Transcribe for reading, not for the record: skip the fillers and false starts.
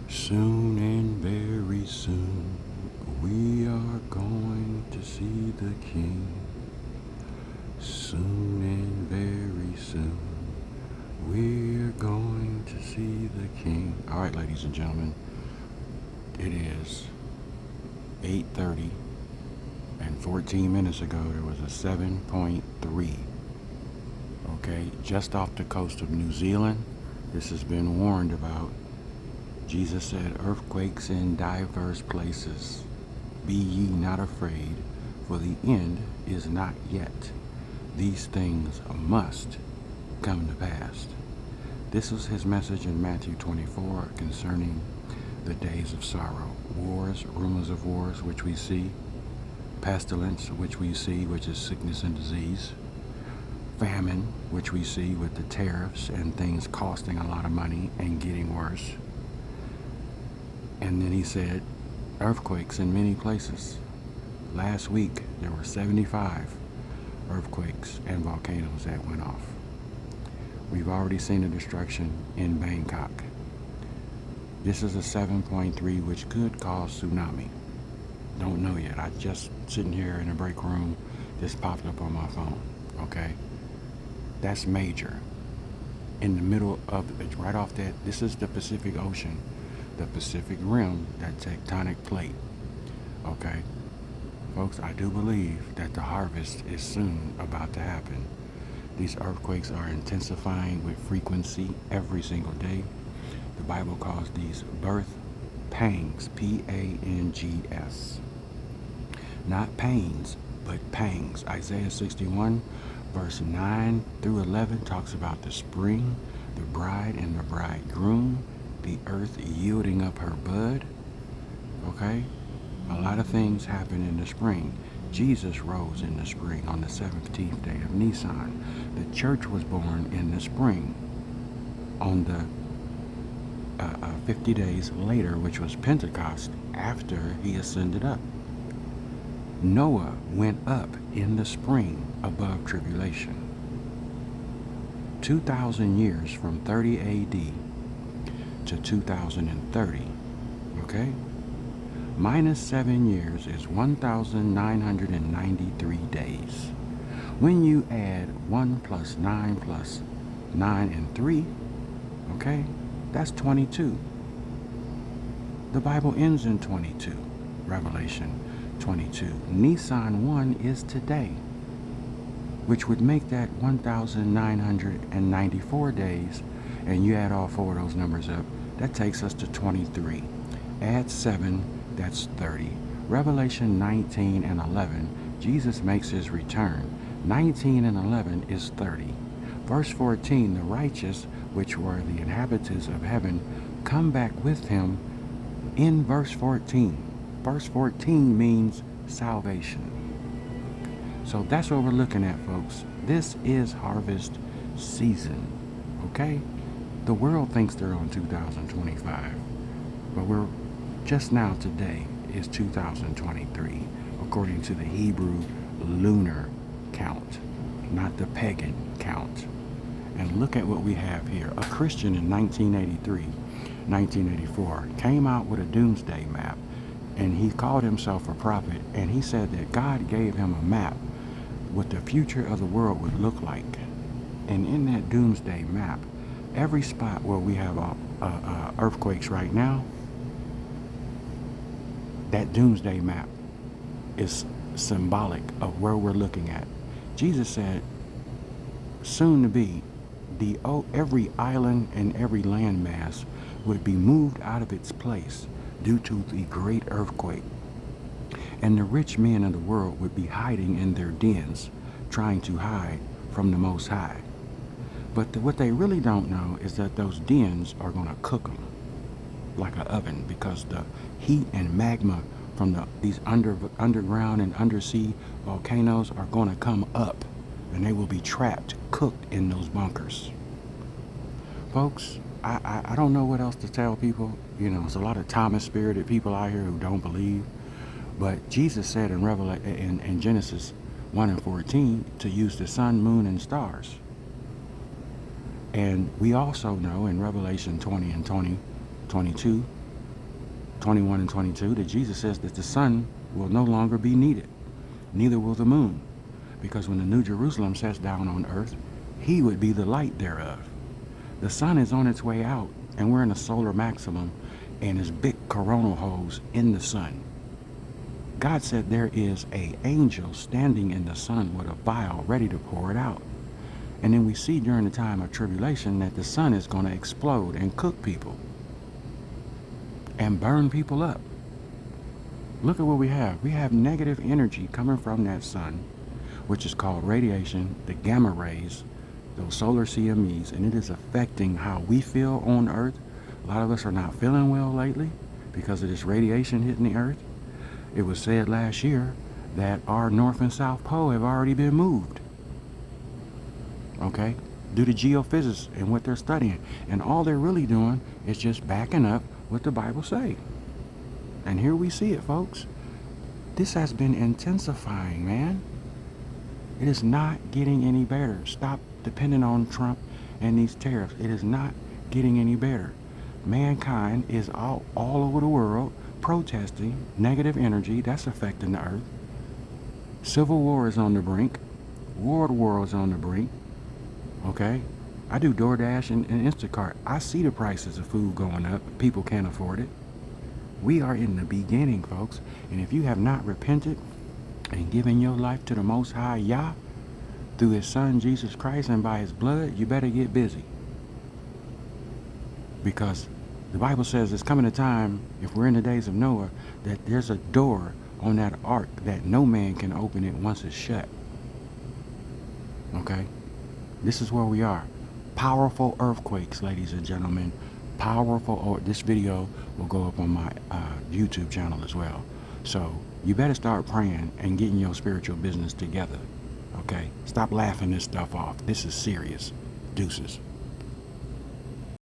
Soon and very soon, we are going to see the King. Soon and very soon, we're going to see the King. All right, ladies and gentlemen, it is 8:30, and 14 minutes ago there was a 7.3. Okay, just off the coast of New Zealand. This has been warned about. Jesus said, earthquakes in diverse places. Be ye not afraid, for the end is not yet. These things must come to pass. This was his message in Matthew 24 concerning the days of sorrow. Wars, rumors of wars, which we see. Pestilence, which we see, which is sickness and disease. Famine, which we see with the tariffs and things costing a lot of money and getting worse. And then he said, earthquakes in many places. Last week, there were 75 earthquakes and volcanoes that went off. We've already seen the destruction in Bangkok. This is a 7.3, which could cause tsunami. Don't know yet. I just sitting here in the break room, this popped up on my phone. Okay? That's major. In the middle of, right off that, this is the Pacific Ocean. The Pacific Rim, that tectonic plate. Okay, folks, I do believe that the harvest is soon about to happen. These earthquakes are intensifying with frequency every single day. The Bible calls these birth pangs, Pangs. Not pains, but pangs. Isaiah 61, verse 9 through 11 talks about the spring, the bride and the bridegroom, the earth yielding up her bud. Okay? A lot of things happen in the spring. Jesus rose in the spring on the 17th day of Nisan. The church was born in the spring on the 50 days later, which was Pentecost, after he ascended up. Noah went up in the spring above tribulation. 2,000 years from 30 AD to 2030, okay? Minus 7 years is 1,993 days. When you add 1 plus 9 and 3, okay, that's 22. The Bible ends in 22, Revelation 22. Nisan 1 is today, which would make that 1,994 days, and you add all four of those numbers up, that takes us to 23. Add 7, that's 30. Revelation 19 and 11, Jesus makes his return. 19 and 11 is 30. Verse 14, the righteous, which were the inhabitants of heaven, come back with him in verse 14. Verse 14 means salvation. So that's what we're looking at, folks. This is harvest season, okay? The world thinks they're on 2025, but we're just now, today is 2023, according to the Hebrew lunar count, not the pagan count. And look at what we have here. A Christian in 1983, 1984 came out with a doomsday map, and he called himself a prophet, and he said that God gave him a map what the future of the world would look like. And in that doomsday map, every spot where we have earthquakes right now, that doomsday map is symbolic of where we're looking at. Jesus said, soon to be, every island and every landmass would be moved out of its place due to the great earthquake. And the rich men of the world would be hiding in their dens, trying to hide from the Most High. But what they really don't know is that those dens are going to cook them like an oven, because the heat and magma from these underground and undersea volcanoes are going to come up, and they will be trapped, cooked in those bunkers. Folks, I don't know what else to tell people. You know, there's a lot of Thomas-spirited people out here who don't believe. But Jesus said in Genesis 1 and 14 to use the sun, moon, and stars. And we also know in Revelation 20 and 22 21 and 22 that Jesus says that the sun will no longer be needed, neither will the moon, because when the New Jerusalem sets down on earth, he would be the light thereof. The sun is on its way out, and we're in a solar maximum, and there's big coronal holes in the sun. God said there is an angel standing in the sun with a vial ready to pour it out. And then we see during the time of tribulation that the sun is going to explode and cook people and burn people up. Look at what we have. We have negative energy coming from that sun, which is called radiation, the gamma rays, those solar CMEs, and it is affecting how we feel on Earth. A lot of us are not feeling well lately because of this radiation hitting the Earth. It was said last year that our North and South Pole have already been moved. Okay? Due to geophysics and what they're studying. And all they're really doing is just backing up what the Bible say. And here we see it, folks. This has been intensifying, man. It is not getting any better. Stop depending on Trump and these tariffs. It is not getting any better. Mankind is all over the world protesting negative energy that's affecting the earth. Civil war is on the brink. World war is on the brink. Okay? I do DoorDash and Instacart. I see the prices of food going up. People can't afford it. We are in the beginning, folks. And if you have not repented and given your life to the Most High Yah through His Son, Jesus Christ, and by His blood, you better get busy. Because the Bible says there's coming a time, if we're in the days of Noah, that there's a door on that ark that no man can open it once it's shut. Okay? This is where we are. Powerful earthquakes, ladies and gentlemen. Powerful. This video will go up on my YouTube channel as well. So you better start praying and getting your spiritual business together. Okay? Stop laughing this stuff off. This is serious. Deuces.